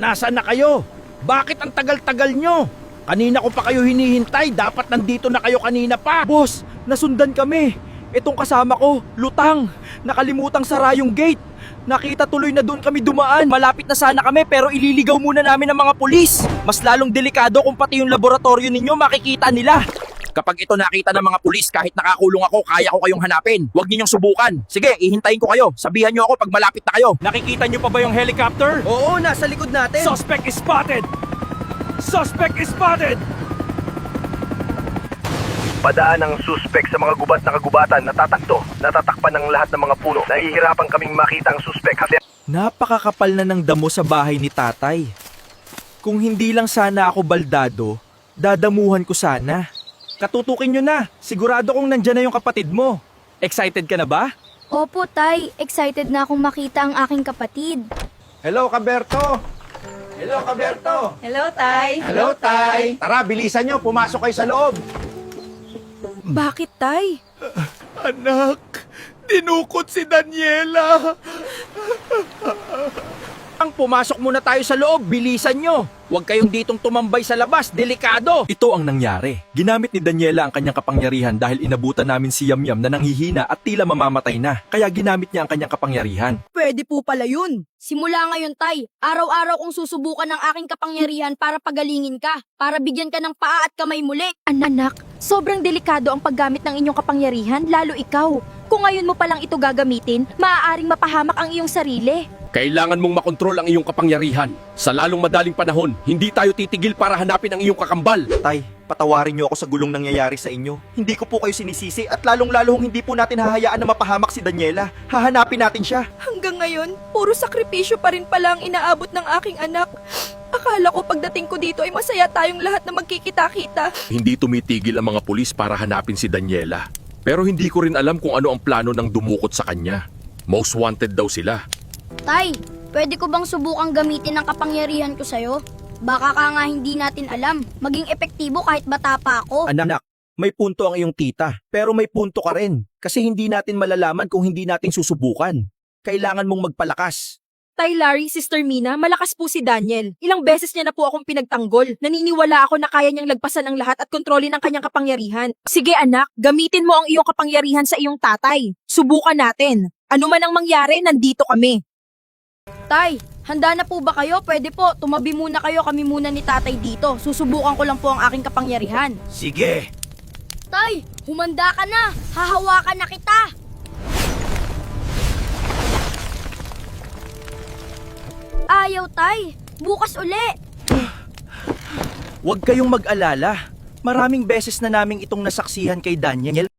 Nasaan na kayo? Bakit ang tagal-tagal nyo? Kanina ko pa kayo hinihintay, dapat nandito na kayo kanina pa. Boss, nasundan kami. Itong kasama ko, lutang. Nakalimutang sara yung gate. Nakita tuloy na doon kami dumaan. Malapit na sana kami pero ililigaw muna namin ng mga pulis. Mas lalong delikado kung pati yung laboratorio ninyo makikita nila. Kapag ito nakita ng mga pulis, kahit nakakulong ako, kaya ko kayong hanapin. Huwag ninyong subukan. Sige, ihintayin ko kayo. Sabihan nyo ako pag malapit na kayo. Nakikita nyo pa ba yung helicopter? Oo, nasa likod natin. Suspect is spotted! Suspect is spotted! Padaan ang suspek sa mga gubat na kagubatan, natatakto, natatakpan ng lahat ng mga puno. Nahihirapan kaming makita ang suspek. Napakakapal na ng damo sa bahay ni tatay. Kung hindi lang sana ako baldado, dadamuhan ko sana. Katutukin nyo na, sigurado kong nandyan na yung kapatid mo. Excited ka na ba? Opo, Tay. Excited na akong makita ang aking kapatid. Hello, Kaberto! Hello, Kaberto! Hello, Tay. Hello, Tay! Tara, bilisan nyo, pumasok kayo sa loob. Bakit, Tay? Anak, dinukot si Daniela. Ang pumasok muna tayo sa loob, bilisan nyo. Huwag kayong ditong tumambay sa labas, delikado. Ito ang nangyari. Ginamit ni Daniela ang kanyang kapangyarihan dahil inabutan namin si Yamyam na nanghihina at tila mamamatay na. Kaya ginamit niya ang kanyang kapangyarihan. Pwede po pala yun. Simula ngayon, Tay, araw-araw kong susubukan ng aking kapangyarihan para pagalingin ka, para bigyan ka ng paa at kamay muli. Anak, sobrang delikado ang paggamit ng inyong kapangyarihan, lalo ikaw. Kung ngayon mo palang ito gagamitin, maaaring mapahamak ang iyong sarili. Kailangan mong makontrol ang iyong kapangyarihan. Sa lalong madaling panahon, hindi tayo titigil para hanapin ang iyong kakambal. Tay, patawarin niyo ako sa gulong nangyayari sa inyo. Hindi ko po kayo sinisisi at lalong-lalong hindi po natin hahayaan na mapahamak si Daniela. Hahanapin natin siya. Hanggang ngayon, puro sakripisyo pa rin pala ang inaabot ng aking anak. Akala ko pagdating ko dito ay masaya tayong lahat na magkikita-kita. Hindi tumitigil ang mga pulis para hanapin si Daniela. Pero hindi ko rin alam kung ano ang plano ng dumukot sa kanya. Most wanted daw sila. Tay, pwede ko bang subukang gamitin ang kapangyarihan ko sa'yo? Baka ka nga hindi natin alam. Maging epektibo kahit bata pa ako. Anak, may punto ang iyong tita. Pero may punto ka rin. Kasi hindi natin malalaman kung hindi natin susubukan. Kailangan mong magpalakas. Tay Larry, Sister Mina, malakas po si Daniel. Ilang beses niya na po akong pinagtanggol. Naniniwala ako na kaya niyang lagpasan ang lahat at kontrolin ang kanyang kapangyarihan. Sige anak, gamitin mo ang iyong kapangyarihan sa iyong tatay. Subukan natin. Ano man ang mangyari, nandito kami. Tay, handa na po ba kayo? Pwede po, tumabi muna kayo, kami muna ni tatay dito. Susubukan ko lang po ang aking kapangyarihan. Sige. Tay, humanda ka na. Hahawakan na kita. Ayaw, Tay. Bukas uli. Huwag kayong mag-alala. Maraming beses na naming itong nasaksihan kay Daniel.